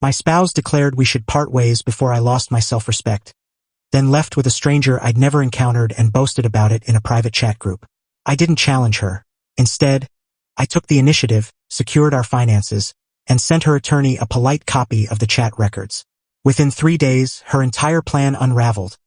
My spouse declared we should part ways before I lost my self-respect, then left with a stranger I'd never encountered and boasted about it in a private chat group. I didn't challenge her. Instead, I took the initiative, secured our finances, and sent her attorney a polite copy of the chat records. Within 3 days, her entire plan unraveled,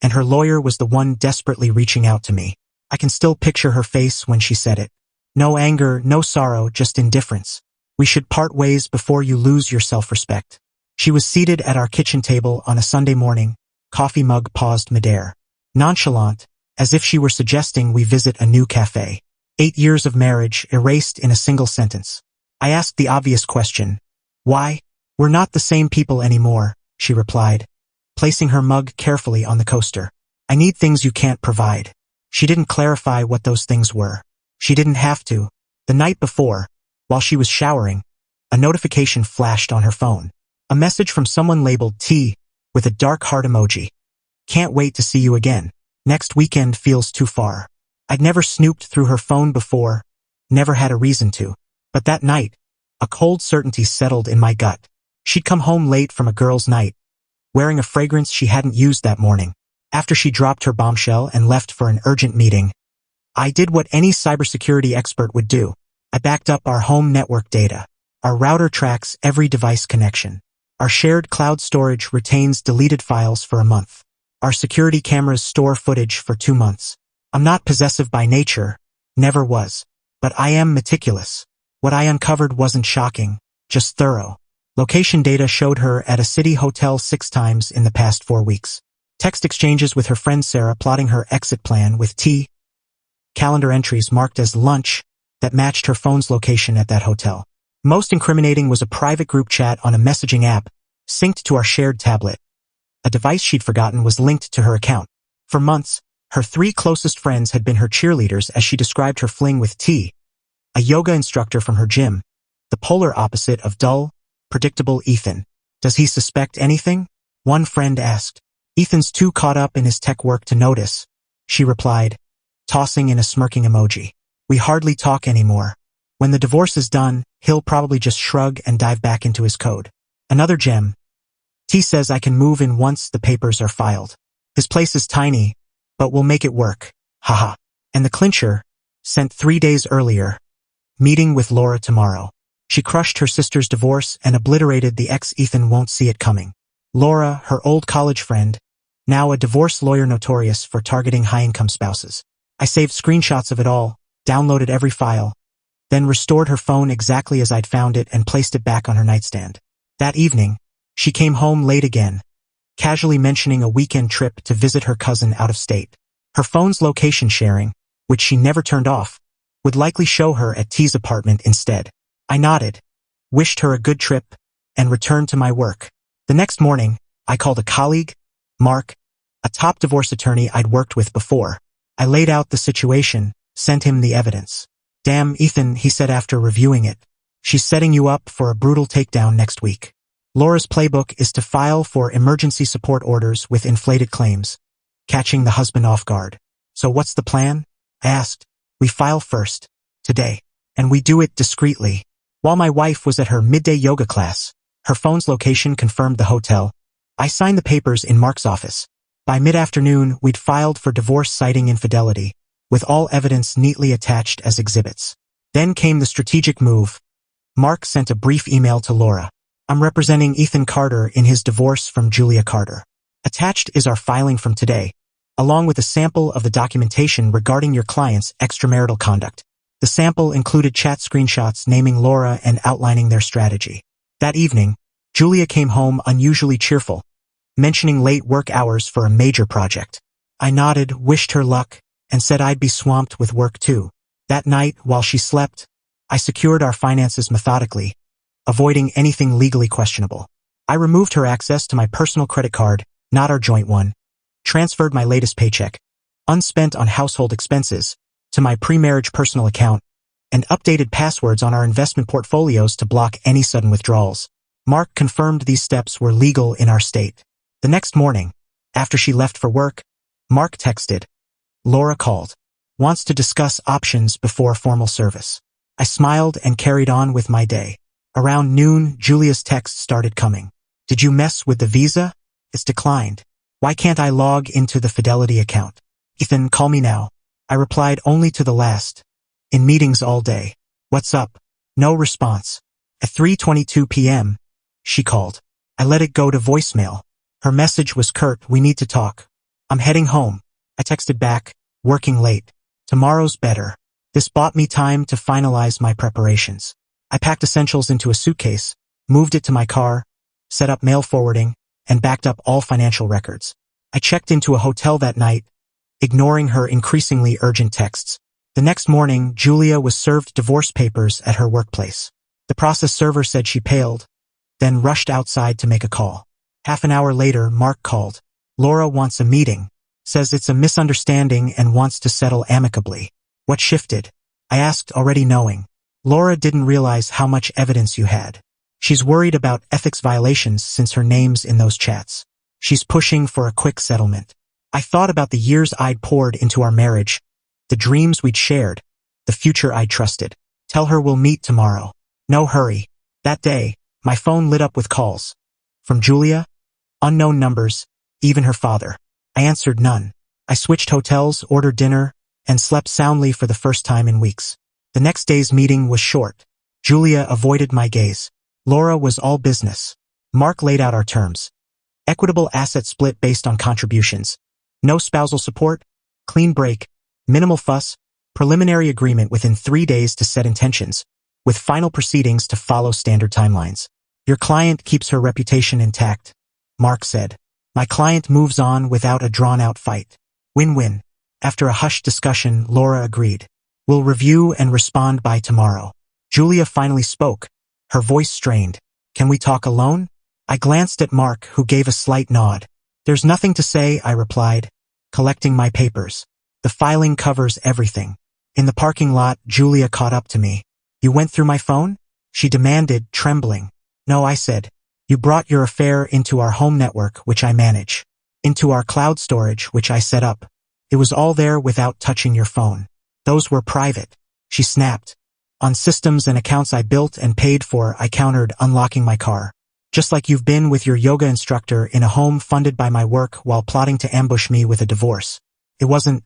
and her lawyer was the one desperately reaching out to me. I can still picture her face when she said it. No anger, no sorrow, just indifference. We should part ways before you lose your self-respect. She was seated at our kitchen table on a Sunday morning, coffee mug paused midair. Nonchalant, as if she were suggesting we visit a new cafe. 8 years of marriage erased in a single sentence. I asked the obvious question. Why? We're not the same people anymore, she replied, placing her mug carefully on the coaster. I need things you can't provide. She didn't clarify what those things were. She didn't have to. The night before, while she was showering, a notification flashed on her phone. A message from someone labeled T with a dark heart emoji. Can't wait to see you again. Next weekend feels too far. I'd never snooped through her phone before, never had a reason to. But that night, a cold certainty settled in my gut. She'd come home late from a girls' night, wearing a fragrance she hadn't used that morning. After she dropped her bombshell and left for an urgent meeting, I did what any cybersecurity expert would do. I backed up our home network data. Our router tracks every device connection. Our shared cloud storage retains deleted files for a month. Our security cameras store footage for 2 months. I'm not possessive by nature, never was. But I am meticulous. What I uncovered wasn't shocking, just thorough. Location data showed her at a city hotel 6 times in the past 4 weeks. Text exchanges with her friend Sarah plotting her exit plan with T. Calendar entries marked as lunch that matched her phone's location at that hotel. Most incriminating was a private group chat on a messaging app, synced to our shared tablet. A device she'd forgotten was linked to her account. For months, her 3 closest friends had been her cheerleaders as she described her fling with T, a yoga instructor from her gym, the polar opposite of dull, predictable Ethan. Does he suspect anything? One friend asked. Ethan's too caught up in his tech work to notice, she replied, tossing in a smirking emoji. We hardly talk anymore. When the divorce is done, he'll probably just shrug and dive back into his code. Another gem. T says I can move in once the papers are filed. His place is tiny, but we'll make it work. Haha. And the clincher, sent 3 days earlier. Meeting with Laura tomorrow. She crushed her sister's divorce and obliterated the ex Ethan won't see it coming. Laura, her old college friend, now a divorce lawyer notorious for targeting high-income spouses. I saved screenshots of it all, downloaded every file, then restored her phone exactly as I'd found it and placed it back on her nightstand. That evening, she came home late again, casually mentioning a weekend trip to visit her cousin out of state. Her phone's location sharing, which she never turned off, would likely show her at T's apartment instead. I nodded, wished her a good trip, and returned to my work. The next morning, I called a colleague, Mark, a top divorce attorney I'd worked with before. I laid out the situation, sent him the evidence. Damn, Ethan, he said after reviewing it. She's setting you up for a brutal takedown next week. Laura's playbook is to file for emergency support orders with inflated claims, catching the husband off guard. So what's the plan? I asked. We file first, today, and we do it discreetly. While my wife was at her midday yoga class, her phone's location confirmed the hotel. I signed the papers in Mark's office. By mid-afternoon, we'd filed for divorce citing infidelity, with all evidence neatly attached as exhibits. Then came the strategic move. Mark sent a brief email to Laura. I'm representing Ethan Carter in his divorce from Julia Carter. Attached is our filing from today, along with a sample of the documentation regarding your client's extramarital conduct. The sample included chat screenshots naming Laura and outlining their strategy. That evening, Julia came home unusually cheerful, mentioning late work hours for a major project. I nodded, wished her luck, and said I'd be swamped with work too. That night, while she slept, I secured our finances methodically, avoiding anything legally questionable. I removed her access to my personal credit card, not our joint one, transferred my latest paycheck, unspent on household expenses, to my pre-marriage personal account, and updated passwords on our investment portfolios to block any sudden withdrawals. Mark confirmed these steps were legal in our state. The next morning, after she left for work, Mark texted. Laura called. Wants to discuss options before formal service. I smiled and carried on with my day. Around noon, Julia's texts started coming. Did you mess with the visa? It's declined. Why can't I log into the Fidelity account? Ethan, call me now. I replied only to the last. In meetings all day. What's up? No response. At 3:22 p.m., she called. I let it go to voicemail. Her message was curt, we need to talk. I'm heading home. I texted back, working late. Tomorrow's better. This bought me time to finalize my preparations. I packed essentials into a suitcase, moved it to my car, set up mail forwarding, and backed up all financial records. I checked into a hotel that night, ignoring her increasingly urgent texts. The next morning, Julia was served divorce papers at her workplace. The process server said she paled, then rushed outside to make a call. Half an hour later, Mark called. Laura wants a meeting, says it's a misunderstanding and wants to settle amicably. What shifted? I asked, already knowing. Laura didn't realize how much evidence you had. She's worried about ethics violations since her name's in those chats. She's pushing for a quick settlement. I thought about the years I'd poured into our marriage, the dreams we'd shared, the future I'd trusted. Tell her we'll meet tomorrow. No hurry. That day, my phone lit up with calls. From Julia, unknown numbers, even her father. I answered none. I switched hotels, ordered dinner, and slept soundly for the first time in weeks. The next day's meeting was short. Julia avoided my gaze. Laura was all business. Mark laid out our terms. Equitable asset split based on contributions. No spousal support, clean break, minimal fuss, preliminary agreement within 3 days to set intentions, with final proceedings to follow standard timelines. Your client keeps her reputation intact, Mark said. My client moves on without a drawn-out fight. Win-win. After a hushed discussion, Laura agreed. We'll review and respond by tomorrow. Julia finally spoke, her voice strained. Can we talk alone? I glanced at Mark, who gave a slight nod. There's nothing to say, I replied, collecting my papers. The filing covers everything. In the parking lot, Julia caught up to me. You went through my phone? She demanded, trembling. No, I said. You brought your affair into our home network, which I manage. Into our cloud storage, which I set up. It was all there without touching your phone. Those were private. She snapped. On systems and accounts I built and paid for, I countered, unlocking my car. Just like you've been with your yoga instructor in a home funded by my work while plotting to ambush me with a divorce. It wasn't.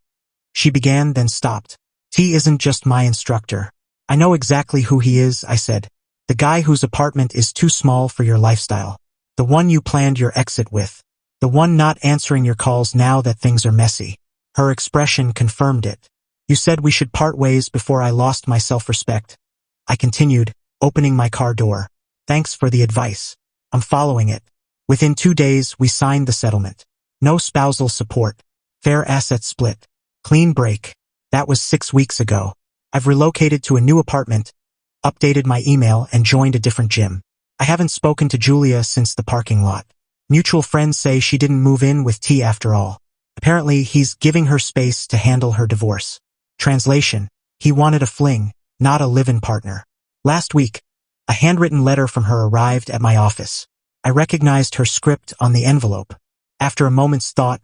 She began, then stopped. T isn't just my instructor. I know exactly who he is, I said. The guy whose apartment is too small for your lifestyle. The one you planned your exit with. The one not answering your calls now that things are messy. Her expression confirmed it. You said we should part ways before I lost my self-respect. I continued, opening my car door. Thanks for the advice. I'm following it. Within 2 days, we signed the settlement. No spousal support. Fair asset split. Clean break. That was 6 weeks ago. I've relocated to a new apartment, updated my email, and joined a different gym. I haven't spoken to Julia since the parking lot. Mutual friends say she didn't move in with T after all. Apparently, he's giving her space to handle her divorce. Translation: he wanted a fling, not a live-in partner. Last week, a handwritten letter from her arrived at my office. I recognized her script on the envelope. After a moment's thought,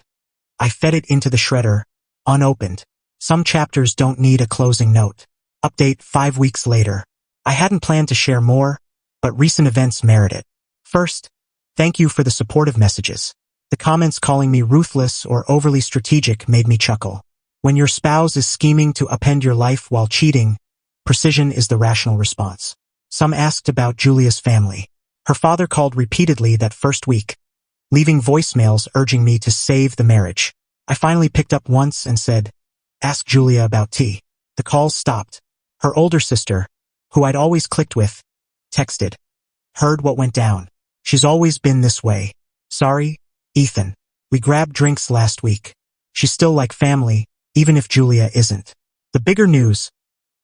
I fed it into the shredder, unopened. Some chapters don't need a closing note. Update 5 weeks later. I hadn't planned to share more, but recent events merit it. First, thank you for the supportive messages. The comments calling me ruthless or overly strategic made me chuckle. When your spouse is scheming to upend your life while cheating, precision is the rational response. Some asked about Julia's family. Her father called repeatedly that first week, leaving voicemails urging me to save the marriage. I finally picked up once and said, "Ask Julia about T." The calls stopped. Her older sister, who I'd always clicked with, texted. Heard what went down. She's always been this way. Sorry, Ethan. We grabbed drinks last week. She's still like family, even if Julia isn't. The bigger news: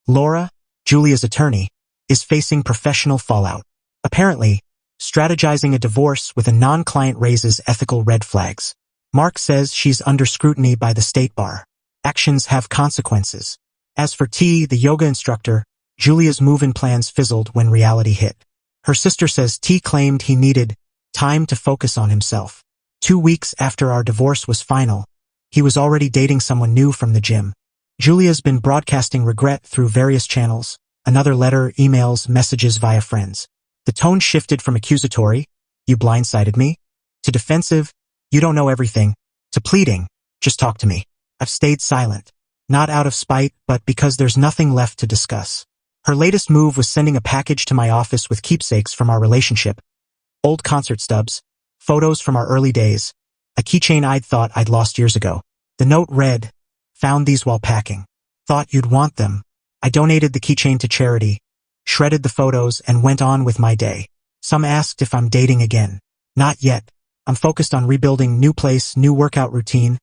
Laura, Julia's attorney, is facing professional fallout. Apparently, strategizing a divorce with a non-client raises ethical red flags. Mark says she's under scrutiny by the state bar. Actions have consequences. As for T, the yoga instructor, Julia's move-in plans fizzled when reality hit. Her sister says T claimed he needed time to focus on himself. 2 weeks after our divorce was final, he was already dating someone new from the gym. Julia's been broadcasting regret through various channels, another letter, emails, messages via friends. The tone shifted from accusatory, "You blindsided me," to defensive, "You don't know everything," to pleading, "Just talk to me." I've stayed silent. Not out of spite, but because there's nothing left to discuss. Her latest move was sending a package to my office with keepsakes from our relationship. Old concert stubs, photos from our early days, a keychain I'd thought I'd lost years ago. The note read, "Found these while packing. Thought you'd want them." I donated the keychain to charity, shredded the photos, and went on with my day. Some asked if I'm dating again. Not yet. I'm focused on rebuilding new place, new workout routine,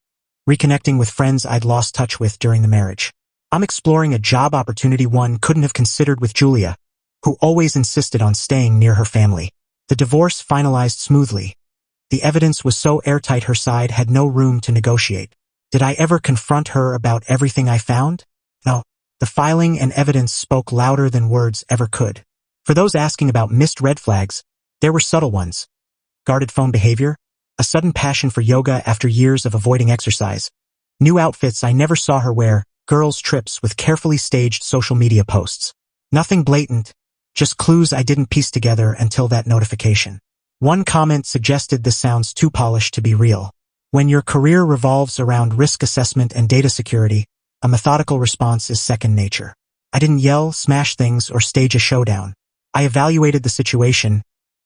reconnecting with friends I'd lost touch with during the marriage. I'm exploring a job opportunity one couldn't have considered with Julia, who always insisted on staying near her family. The divorce finalized smoothly. The evidence was so airtight her side had no room to negotiate. Did I ever confront her about everything I found? No. The filing and evidence spoke louder than words ever could. For those asking about missed red flags, there were subtle ones. Guarded phone behavior, a sudden passion for yoga after years of avoiding exercise, new outfits I never saw her wear, girls' trips with carefully staged social media posts. Nothing blatant, just clues I didn't piece together until that notification. One comment suggested this sounds too polished to be real. When your career revolves around risk assessment and data security, a methodical response is second nature. I didn't yell, smash things, or stage a showdown. I evaluated the situation,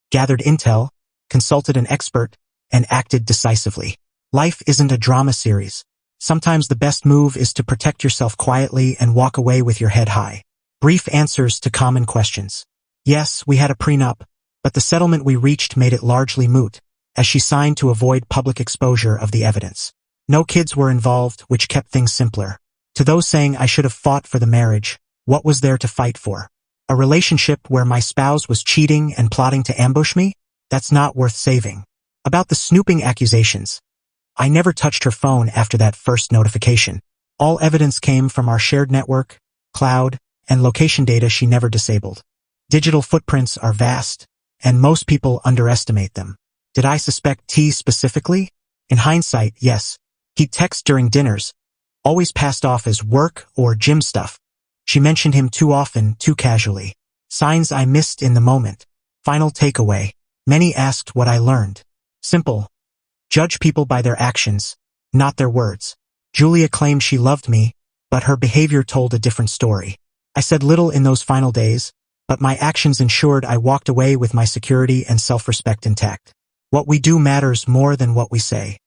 gathered intel, consulted an expert, and acted decisively. Life isn't a drama series. Sometimes the best move is to protect yourself quietly and walk away with your head high. Brief answers to common questions. Yes, we had a prenup, but the settlement we reached made it largely moot, as she signed to avoid public exposure of the evidence. No kids were involved, which kept things simpler. To those saying I should have fought for the marriage, what was there to fight for? A relationship where my spouse was cheating and plotting to ambush me? That's not worth saving. About the snooping accusations, I never touched her phone after that first notification. All evidence came from our shared network, cloud, and location data she never disabled. Digital footprints are vast, and most people underestimate them. Did I suspect T specifically? In hindsight, yes. He'd text during dinners, always passed off as work or gym stuff. She mentioned him too often, too casually. Signs I missed in the moment. Final takeaway. Many asked what I learned. Simple. Judge people by their actions, not their words. Julia claimed she loved me, but her behavior told a different story. I said little in those final days, but my actions ensured I walked away with my security and self-respect intact. What we do matters more than what we say.